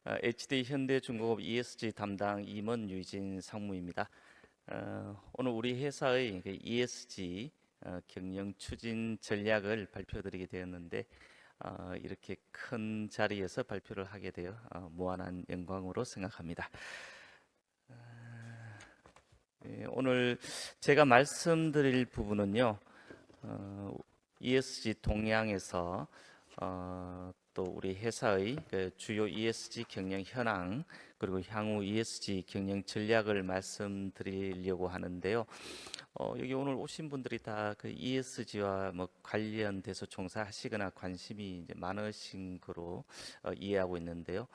HD 현대중공업 ESG 담당 임원유진 상무입니다. 오늘 우리 회사의 ESG 경영 추진 전략을 발표드리게 되었는데 이렇게 큰 자리에서 발표를 하게 되어 무한한 영광으로 생각합니다. 오늘 제가 말씀드릴 부분은요, ESG 동향에서 또 우리 회사의 그 주요 ESG 경영 현황 그리고 향후 ESG 경영 전략을 말씀드리려고 하는데요. 여기 오늘 오신 분들이 다 그 ESG와 뭐 관련돼서 종사하시거나 관심이 이제 많으신 거로 이해하고 있는데요.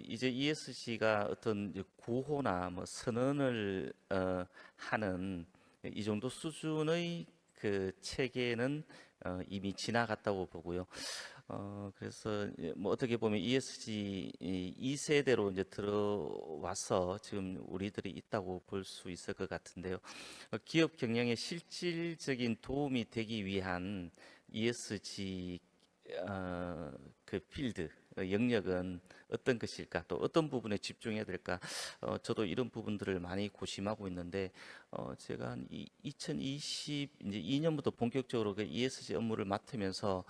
이제 ESG가 어떤 이제 구호나 뭐 선언을 하는 이 정도 수준의 그 체계는 이미 지나갔다고 보고요. 그래서 뭐 어떻게 보면 ESG 2세대로 이제 들어와서 지금 우리들이 있다고 볼 수 있을 것 같은데요. 기업 경영에 실질적인 도움이 되기 위한 ESG 그 필드 영역은 어떤 것일까? 또 어떤 부분에 집중해야 될까? 저도 이런 부분들을 많이 고심하고 있는데 제가 한 2022년부터 본격적으로 그 ESG 업무를 맡으면서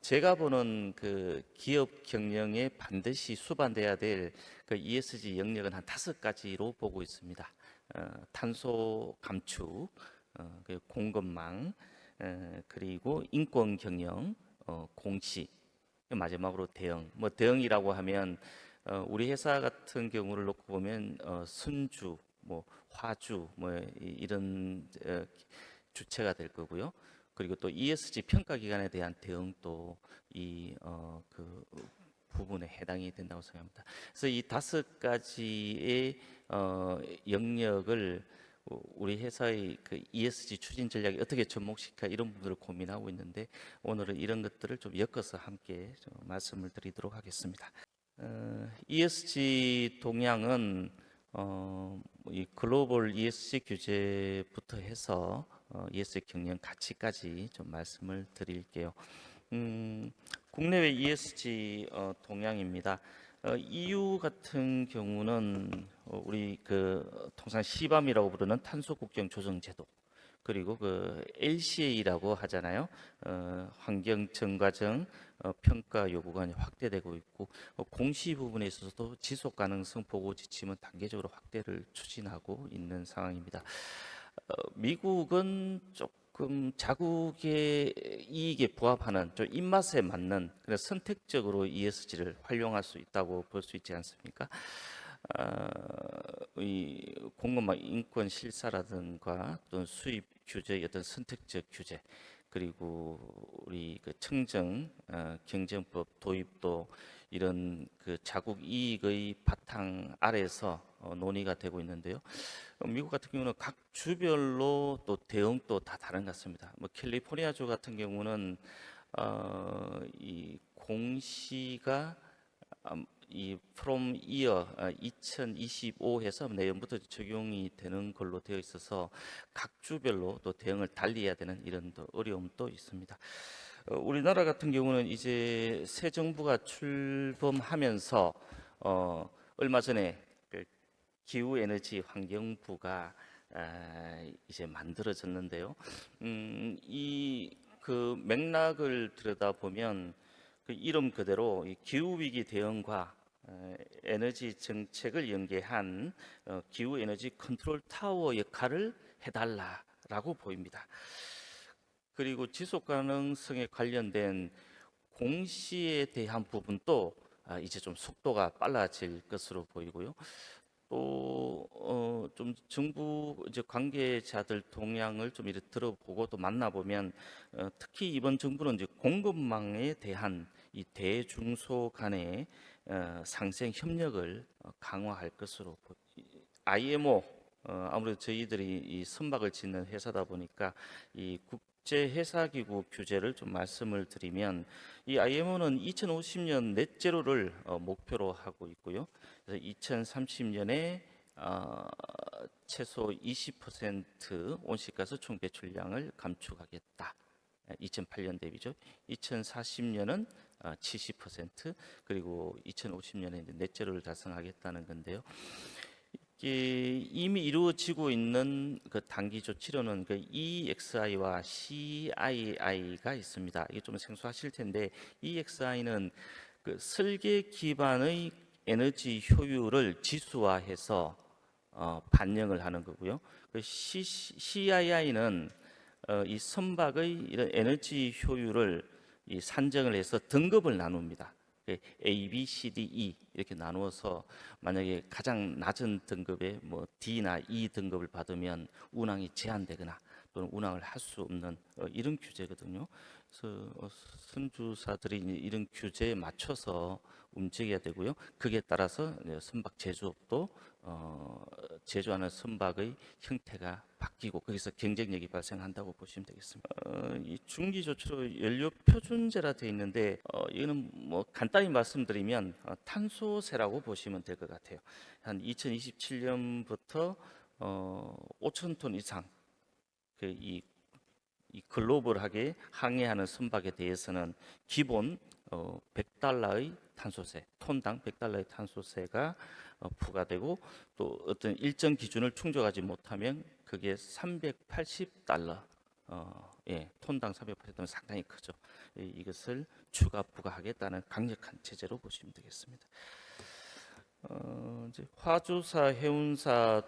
제가 보는 그 기업 경영에 반드시 수반돼야 될 그 ESG 영역은 한 5가지로 보고 있습니다. 탄소 감축, 그리고 공급망, 그리고 인권 경영, 공시, 마지막으로 대응. 뭐 대응이라고 하면 우리 회사 같은 경우를 놓고 보면 순주, 뭐 화주, 뭐 이런 주체가 될 거고요. 그리고 또 ESG 평가 기관에 대한 대응도 그 부분에 해당이 된다고 생각합니다. 그래서 이 5가지의 영역을 우리 회사의 그 ESG 추진 전략이 어떻게 접목시킬까 이런 부분들을 고민하고 있는데 오늘은 이런 것들을 좀 엮어서 함께 좀 말씀을 드리도록 하겠습니다. ESG 동향은 이 글로벌 ESG 규제부터 해서 ESG 경영 가치까지 좀 말씀을 드릴게요. 국내외 ESG 동향입니다. EU 같은 경우는 우리 그 통상 시밤이라고 부르는 탄소 국경 조정 제도 그리고 그 LCA라고 하잖아요. 환경 정과정 평가 요구가 확대되고 있고 공시 부분에 있어서도 지속 가능성 보고 지침은 단계적으로 확대를 추진하고 있는 상황입니다. 미국은 조금 자국의 이익에 부합하는 좀 입맛에 맞는 그런 선택적으로 ESG를 활용할 수 있다고 볼 수 있지 않습니까? 이 공급망 인권 실사라든가 또는 수입 규제 어떤 선택적 규제 그리고 우리 그 청정 경쟁법 도입도 이런 그 자국 이익의 바탕 아래서 논의가 되고 있는데요. 미국 같은 경우는 각 주별로 또 대응도 다 다른 것 같습니다. 뭐 캘리포니아주 같은 경우는 이 공시가 이 from year 2025 해서 내년부터 적용이 되는 걸로 되어 있어서 각 주별로 또 대응을 달리 해야 되는 이런 또 어려움도 있습니다. 우리나라 같은 경우는 이제 새 정부가 출범하면서 얼마 전에 그 기후에너지 환경부가 이제 만들어졌는데요. 이 그 맥락을 들여다보면 그 이름 그대로 이 기후 위기 대응과 에너지 정책을 연계한 기후 에너지 컨트롤 타워 역할을 해달라라고 보입니다. 그리고 지속 가능성에 관련된 공시에 대한 부분도 이제 좀 속도가 빨라질 것으로 보이고요. 또 좀 정부 이제 관계자들 동향을 좀 이렇게 들어보고 또 만나보면 특히 이번 정부는 이제 공급망에 대한 이 대중소 간의 상생 협력을 강화할 것으로 IMO 아무래도 저희들이 이 선박을 짓는 회사다 보니까 이 국제 회사 기구 규제를 좀 말씀을 드리면 이 IMO는 2050년 넷제로를 목표로 하고 있고요. 그래서 2030년에 최소 20% 온실가스 총 배출량을 감축하겠다. 2008년 대비죠. 2040년은 70%, 그리고 2050년에 이제 넷제로를 달성하겠다는 건데요. 이게 이미 이루어지고 있는 그 단기조 치료는 그 EXI와 CII가 있습니다. 이게 좀 생소하실 텐데 EXI는 그 설계 기반의 에너지 효율을 지수화해서 반영을 하는 거고요. 그 CII는 이 선박의 이런 에너지 효율을 이 산정을 해서 등급을 나눕니다. A, B, C, D, E 이렇게 나누어서 만약에 가장 낮은 등급의 뭐 D나 E 등급을 받으면 운항이 제한되거나 또는 운항을 할 수 없는 이런 규제거든요. 그래서 선주사들이 이런 규제에 맞춰서 움직여야 되고요. 그에 따라서 선박 제조업도 제조하는 선박의 형태가 바뀌고 거기서 경쟁력이 발생한다고 보시면 되겠습니다. 이 중기조치로 연료 표준제라 되어 있는데 이거는 뭐 간단히 말씀드리면 탄소세라고 보시면 될 것 같아요. 한 2027년부터 5천 톤 이상 그이 이 글로벌하게 항해하는 선박에 대해서는 기본 100달러의 탄소세, 톤당 100달러의 탄소세가 부과되고 또 어떤 일정 기준을 충족하지 못하면 그게 380달러, 예, 톤당 380달러 상당히 크죠. 이것을 추가 부과하겠다는 강력한 제재로 보시면 되겠습니다. 이제 화주사, 해운사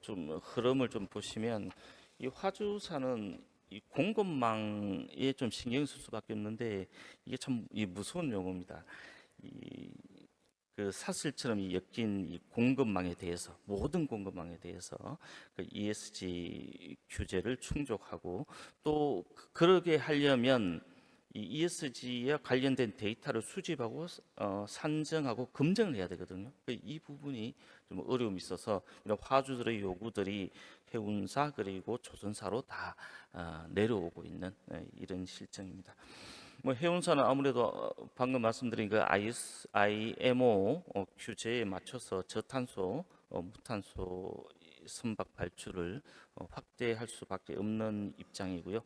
좀 흐름을 좀 보시면 이 화주사는 이 공급망에 좀 신경 쓸 수밖에 없는데 이게 참 무서운 용어입니다. 그 사슬처럼 엮인 이 공급망에 대해서 모든 공급망에 대해서 그 ESG 규제를 충족하고 또 그러게 하려면 이 ESG에 관련된 데이터를 수집하고 산정하고 검증을 해야 되거든요. 이 부분이 좀 어려움이 있어서 이런 화주들의 요구들이 해운사 그리고 조선사로 다 내려오고 있는 이런 실정입니다. 뭐 해운사는 아무래도 방금 말씀드린 그 IMO 규제에 맞춰서 저탄소, 무탄소 선박 발주를 확대할 수밖에 없는 입장이고요.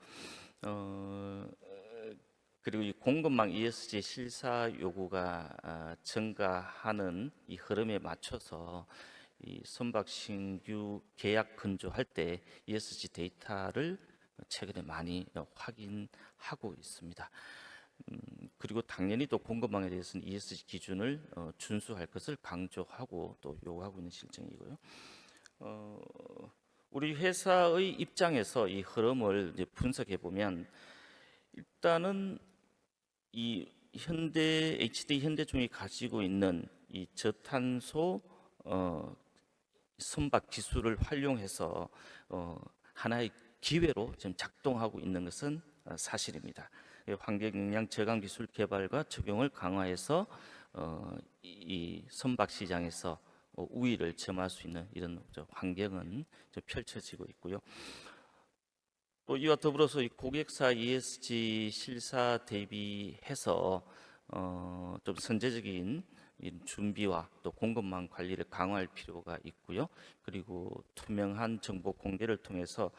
그리고 이 공급망 ESG 실사 요구가 증가하는 이 흐름에 맞춰서 이 선박 신규 계약 건조할 때 ESG 데이터를 최근에 많이 확인하고 있습니다. 그리고 당연히 또 공급망에 대해서는 ESG 기준을 준수할 것을 강조하고 또 요구하고 있는 실정이고요. 우리 회사의 입장에서 이 흐름을 이제 분석해 보면 일단은 이 HD 현대중이 가지고 있는 이 저탄소 선박 기술을 활용해서 하나의 기회로 지금 작동하고 있는 것은 사실입니다. 환경영향 저감 기술 개발과 적용을 강화해서 이 선박 시장에서 우위를 점할 수 있는 이런 환경은 펼쳐지고 있고요. 또 이와 더불어서 이 고객사 ESG 실사 대비해서 좀 선제적인 준비와 또 공급망 관리를 강화할 필요가 있고요. 그리고 투명한 정보 공개를 통해서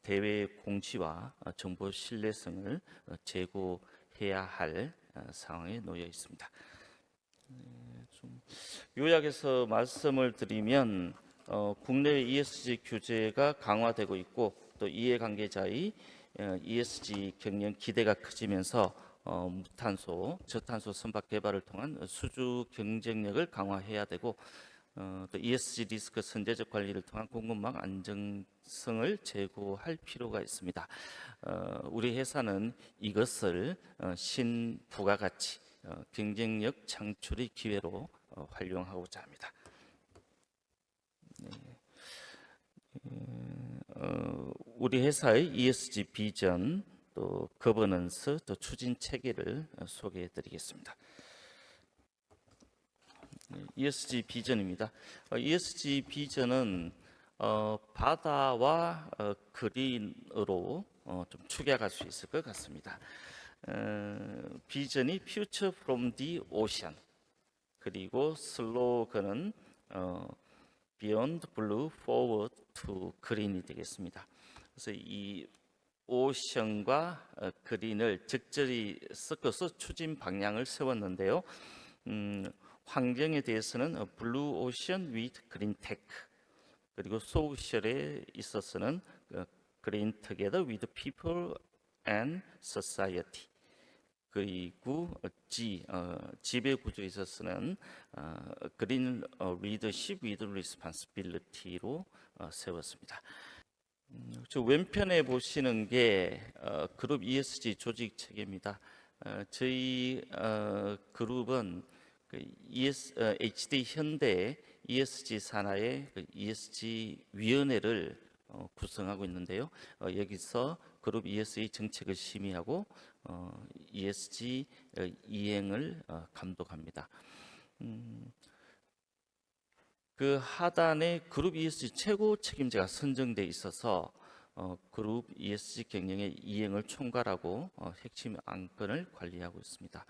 대외 공시와 정보 신뢰성을 제고해야 할 상황에 놓여 있습니다. 좀 요약해서 말씀을 드리면 국내 ESG 규제가 강화되고 있고 또 이해관계자의 ESG 경영 기대가 커지면서 무탄소, 저탄소 선박 개발을 통한 수주 경쟁력을 강화해야 되고 또 ESG 리스크 선제적 관리를 통한 공급망 안정성을 제고할 필요가 있습니다. 우리 회사는 이것을 신부가가치, 경쟁력 창출의 기회로 활용하고자 합니다. 네. 우리 회사의 ESG 비전, 또 거버넌스, 또 추진 체계를 소개해 드리겠습니다. ESG 비전입니다. ESG 비전은 바다와 그린으로 좀 축약할 수 있을 것 같습니다. 비전이 Future from the Ocean, 그리고 슬로건은 Beyond Blue, Forward to Green이 되겠습니다. 그래서 이 오션과 그린을 적절히 섞어서 추진 방향을 세웠는데요. 환경에 대해서는 블루 오션 위드 그린 테크, 그리고 소셜에 있어서는 그린 투게더 위드 피플 앤 소사이어티, 그리고 지배 구조에 있어서는 그린 리더십 위드 리스폰시빌리티로 세웠습니다. 저 왼편에 보시는 게 그룹 ESG 조직 체계입니다. 저희 그룹은 HD 현대 ESG 산하의 ESG 위원회를 구성하고 있는데요. 여기서 그룹 ESG 정책을 심의하고 ESG 이행을 감독합니다. 그 하단에 그룹 ESG 최고 책임자가 선정돼 있어서 그룹 ESG 경영의 이행을 총괄하고 핵심 안건을 관리하고 있습니다.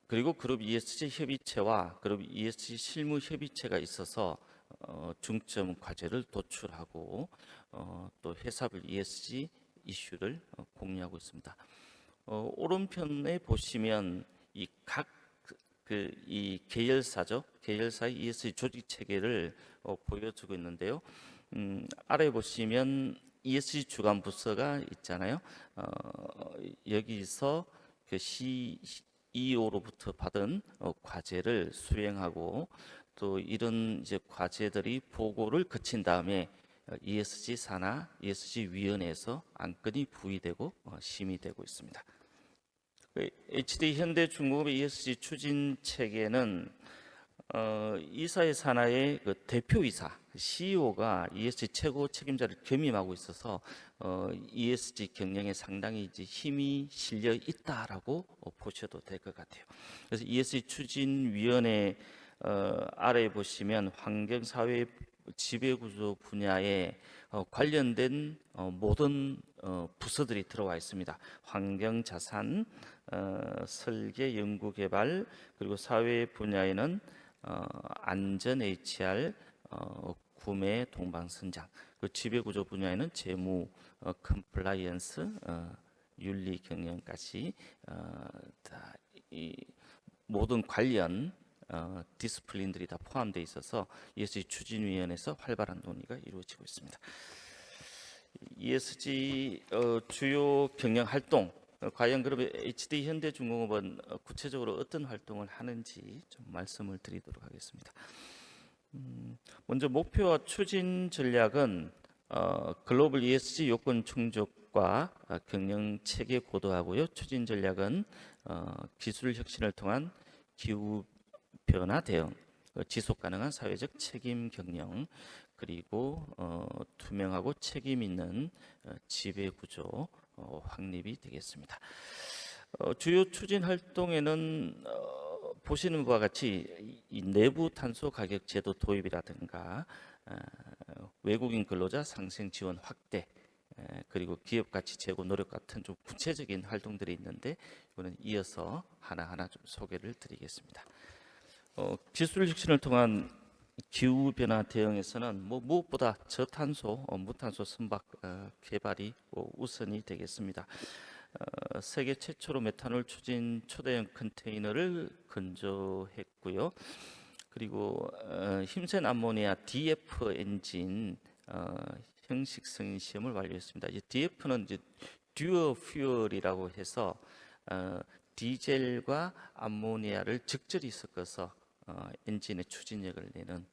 그리고 그룹 ESG 협의체와 그룹 ESG 실무 협의체가 있어서 중점 과제를 도출하고 또 회사별 ESG 이슈를 공유하고 있습니다. 오른편에 보시면 이 계열사죠. 계열사의 ESG 조직 체계를 보여주고 있는데요. 아래 보시면 ESG 주간 부서가 있잖아요. 여기서 그 CEO로부터 받은 과제를 수행하고 또 이런 이제 과제들이 보고를 거친 다음에 ESG 산하 ESG 위원회에서 안건이 부의되고 심의되고 있습니다. HD 현대중공업의 ESG 추진 체계는 이사의 산하의 그 대표이사 CEO가 ESG 최고 책임자를 겸임하고 있어서 ESG 경영에 상당히 이제 힘이 실려 있다라고 보셔도 될 것 같아요. 그래서 ESG 추진위원회 아래 보시면 환경사회 지배구조 분야에 관련된 모든 부서들이 들어와 있습니다. 환경자산, 설계, 연구개발, 그리고 사회 분야에는 안전 HR, 구매, 동방선장, 그 지배구조 분야에는 재무, 컴플라이언스, 윤리 경영까지 이 모든 관련 디스플린들이 다 포함되어 있어서 ESG 추진위원회에서 활발한 논의가 이루어지고 있습니다. ESG 주요 경영 활동, 과연 그러면 HD 현대중공업은 구체적으로 어떤 활동을 하는지 좀 말씀을 드리도록 하겠습니다. 먼저 목표와 추진 전략은 글로벌 ESG 요건 충족과 경영 체계 고도하고요. 추진 전략은 기술 혁신을 통한 기후 변화 대응, 지속 가능한 사회적 책임 경영, 그리고 투명하고 책임 있는 지배 구조 확립이 되겠습니다. 주요 추진 활동에는 보시는 바와 같이 이 내부 탄소 가격 제도 도입이라든가 외국인 근로자 상생 지원 확대, 그리고 기업 가치 제고 노력 같은 좀 구체적인 활동들이 있는데 이거는 이어서 하나하나 좀 소개를 드리겠습니다. 기술 혁신을 통한 기후 변화 대응에서는 무엇보다 저탄소, 무탄소 선박 개발이 우선이 되겠습니다. 세계 최초로 메탄올 추진 초대형 컨테이너를 건조했고요. 그리고 힘센 암모니아 DF 엔진 형식 승인 시험을 완료했습니다. 이 DF는 이제 듀얼 퓨얼이라고 해서 디젤과 암모니아를 적절히 섞어서 엔진의 추진력을 내는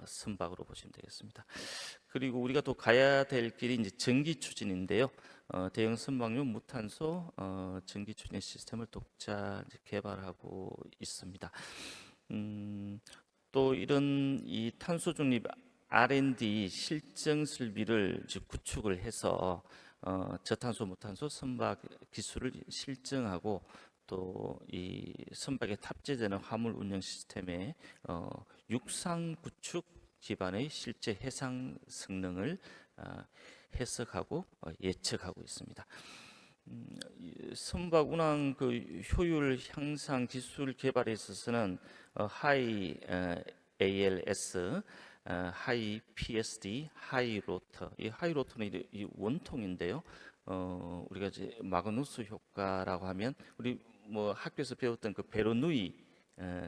선박으로 보시면 되겠습니다. 그리고 우리가 또 가야 될 길이 이제 전기 추진인데요. 대형 선박용 무탄소 전기 추진 시스템을 독자 개발하고 있습니다. 또 이런 이 탄소 중립 R&D 실증 설비를 구축을 해서 저탄소 무탄소 선박 기술을 실증하고 또 이 선박에 탑재되는 화물 운영 시스템의 육상 구축 기반의 실제 해상 성능을 해석하고 예측하고 있습니다. 선박 운항 그 효율 향상 기술 개발에 있어서는 하이 ALS 하이 PSD, 하이 로터. 이 하이 로터는 이 원통인데요. 우리가 이제 마그누스 효과라고 하면 우리 뭐 학교에서 배웠던 그 베르누이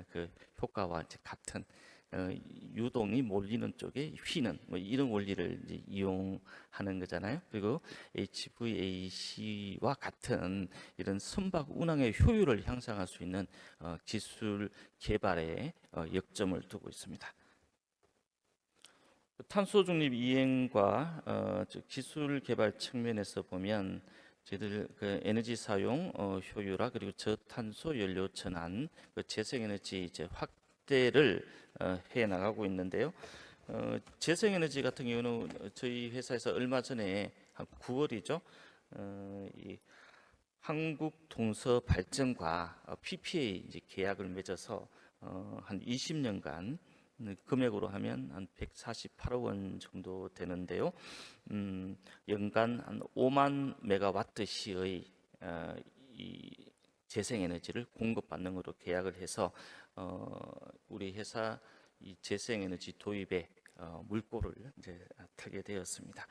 그 효과와 이제 같은 어, 유동이 몰리는 쪽에 휘는 뭐 이런 원리를 이제 이용하는 거잖아요. 그리고 HVAC와 같은 이런 선박 운항의 효율을 향상할 수 있는 기술 개발에 역점을 두고 있습니다. 탄소 중립 이행과 즉 기술 개발 측면에서 보면 저희들 그 에너지 사용 효율화 그리고 저탄소 연료 전환 그 재생에너지 이제 확대를 해 나가고 있는데요. 재생에너지 같은 경우는 저희 회사에서 얼마 전에 한 9월이죠. 이 한국동서발전과 PPA 이제 계약을 맺어서 한 20년간 금액으로 하면 한 148억 원 정도 되는데요. 연간 한 5만 메가와트 시의 이 재생에너지를 공급받는 것으로 계약을 해서 우리 회사 이 재생에너지 도입에 물꼬를 이제 트게 되었습니다.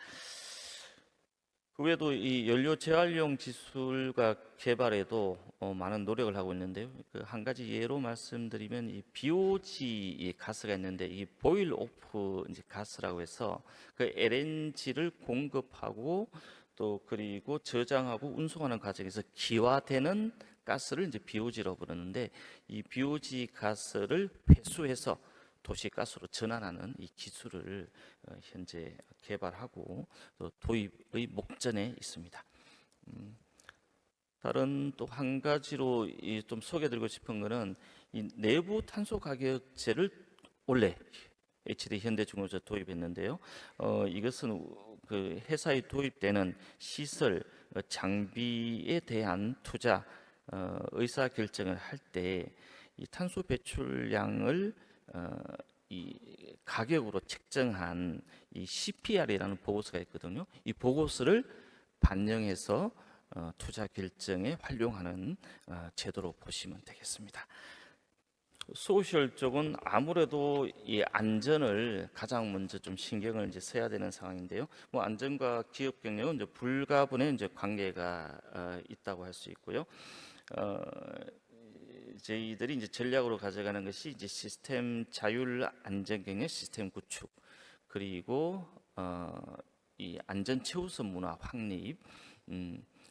그 외에도 이 연료 재활용 기술과 개발에도 많은 노력을 하고 있는데요. 그 한 가지 예로 말씀드리면 이 BOG 가스가 있는데 이 보일 오프 이제 가스라고 해서 그 LNG를 공급하고 또 그리고 저장하고 운송하는 과정에서 기화되는 가스를 이제 BOG라고 부르는데 이 BOG 가스를 회수해서 도시가스로 전환하는 이 기술을 현재 개발하고 또 도입의 목전에 있습니다. 다른 또 한 가지로 좀 소개드리고 싶은 것은 이 내부 탄소 가격제를 올해 HD 현대중공업 도입했는데요. 이것은 그 회사에 도입되는 시설 장비에 대한 투자 의사 결정을 할 때 이 탄소 배출량을 이 가격으로 책정한 이 CPR이라는 보고서가 있거든요. 이 보고서를 반영해서 투자 결정에 활용하는 제도로 보시면 되겠습니다. 소셜 쪽은 아무래도 이 안전을 가장 먼저 좀 신경을 이제 써야 되는 상황인데요. 뭐 안전과 기업 경영은 이제 불가분의 이제 관계가 있다고 할 수 있고요. 어, 저희들이 이제 전략으로 가져가는 것이 이제 시스템 자율 안전 경영 시스템 구축 그리고 이 안전 최우선 문화 확립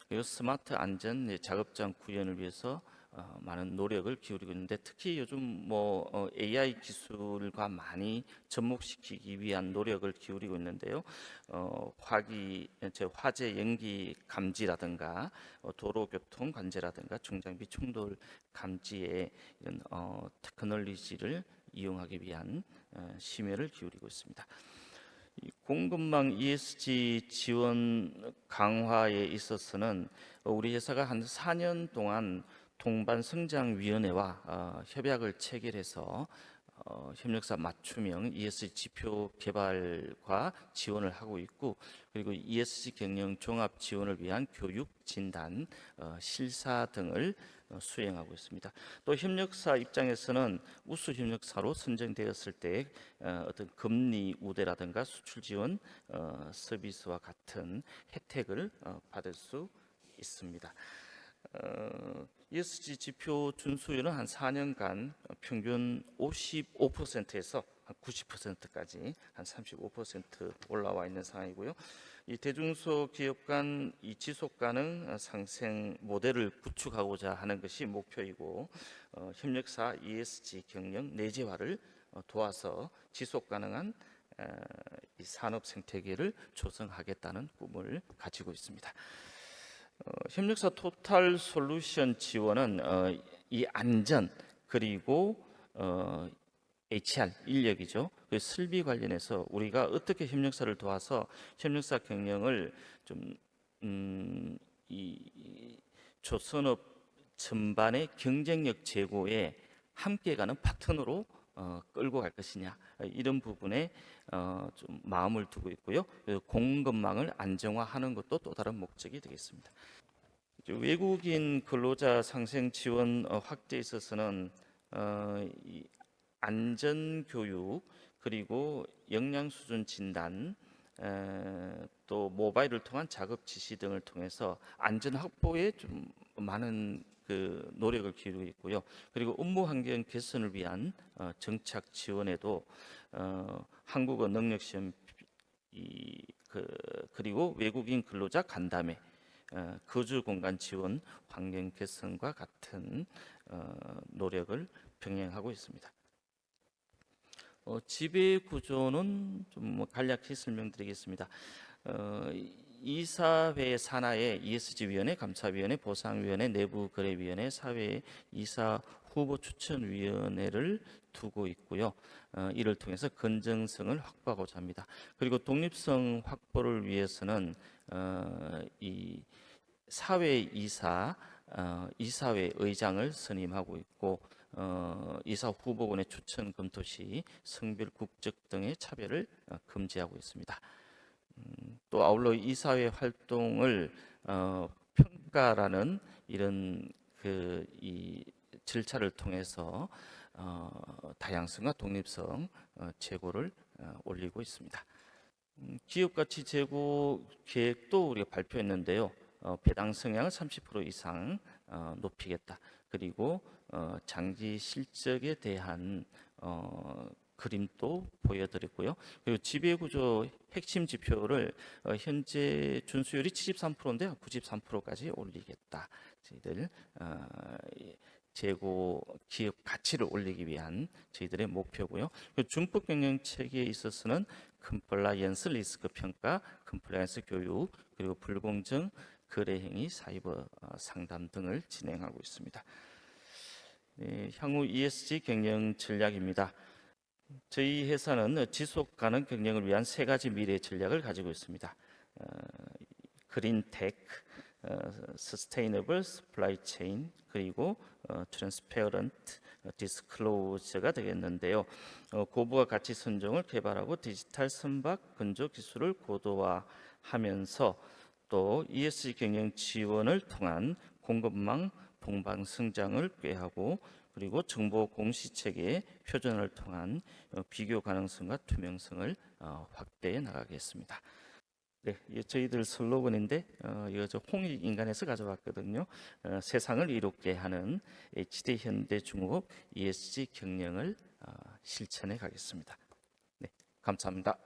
그리고 스마트 안전 작업장 구현을 위해서 많은 노력을 기울이고 있는데 특히 요즘 뭐 AI 기술과 많이 접목시키기 위한 노력을 기울이고 있는데요. 화재 연기 감지라든가 도로교통 관제라든가 중장비 충돌 감지에 이런 테크놀로지를 이용하기 위한 심혈을 기울이고 있습니다. 이 공급망 ESG 지원 강화에 있어서는 우리 회사가 한 4년 동안 동반성장위원회와 협약을 체결해서 협력사 맞춤형 ESG 지표 개발과 지원을 하고 있고 그리고 ESG 경영 종합 지원을 위한 교육, 진단, 실사 등을 수행하고 있습니다. 또 협력사 입장에서는 우수 협력사로 선정되었을 때 어떤 금리 우대라든가 수출 지원 서비스와 같은 혜택을 받을 수 있습니다. ESG 지표 준수율은 한 4년간 평균 55%에서 한 90%까지 한 35% 올라와 있는 상황이고요. 이 대중소 기업 간 이 지속 가능 상생 모델을 구축하고자 하는 것이 목표이고 협력사 ESG 경영 내재화를 도와서 지속 가능한 이 산업 생태계를 조성하겠다는 꿈을 가지고 있습니다. 협력사 토탈 솔루션 지원은 이 안전 그리고 HR 인력이죠. 그 설비 관련해서 우리가 어떻게 협력사를 도와서 협력사 경영을 이 조선업 전반의 경쟁력 제고에 함께 가는 파트너로 끌고 갈 것이냐 이런 부분에 좀 마음을 두고 있고요. 공급망을 안정화하는 것도 또 다른 목적이 되겠습니다. 외국인 근로자 상생 지원 확대에 있어서는 이 안전 교육 그리고 역량 수준 진단, 또 모바일을 통한 작업 지시 등을 통해서 안전 확보에 좀 많은 그 노력을 기울이고 있고요. 그리고 업무 환경 개선을 위한 정착 지원에도 한국어 능력 시험 그리고 외국인 근로자 간담회, 거주 공간 지원, 환경 개선과 같은 노력을 병행하고 있습니다. 지배 구조는 좀 간략히 설명드리겠습니다. 이사회 산하에 ESG위원회, 감사위원회, 보상위원회, 내부거래위원회, 사회 이사 후보 추천위원회를 두고 있고요. 이를 통해서 건전성을 확보하고자 합니다. 그리고 독립성 확보를 위해서는 이 사회 이사, 이사회 의장을 선임하고 있고 이사 후보군의 추천 검토 시 성별, 국적 등의 차별을 금지하고 있습니다. 또 아울러 이사회 활동을 평가라는 이런 이 절차를 통해서 다양성과 독립성 제고를 올리고 있습니다. 기업 가치 제고 계획도 우리가 발표했는데요. 배당 성향을 30% 이상 높이겠다. 그리고 장기 실적에 대한 그림도 보여드렸고요. 그리고 지배구조 핵심 지표를 현재 준수율이 73%인데요. 93%까지 올리겠다. 저희들 재고 기업 가치를 올리기 위한 저희들의 목표고요. 준법 경영 체계에 있어서는 컴플라이언스 리스크 평가, 컴플라이언스 교육, 그리고 불공정 거래 행위, 사이버 상담 등을 진행하고 있습니다. 네, 향후 ESG 경영 전략입니다. 저희 회사는 지속 가능 경영을 위한 세 가지 미래 전략을 가지고 있습니다. 그린테크, 서스테이너블 서플라이 체인, 그리고 트랜스페어런트 디스클로저가 되겠는데요. 고부가 가치 선종을 개발하고 디지털 선박 건조 기술을 고도화하면서 또 ESG 경영 지원을 통한 공급망 동방 성장을 꾀하고 그리고 정보 공시 체계의 표준화를 통한 비교 가능성과 투명성을 확대해 나가겠습니다. 네, 저희들 슬로건인데 이거 저 홍익 인간에서 가져왔거든요. 세상을 이롭게 하는 HD 현대중공업 ESG 경영을 실천해 가겠습니다. 네, 감사합니다.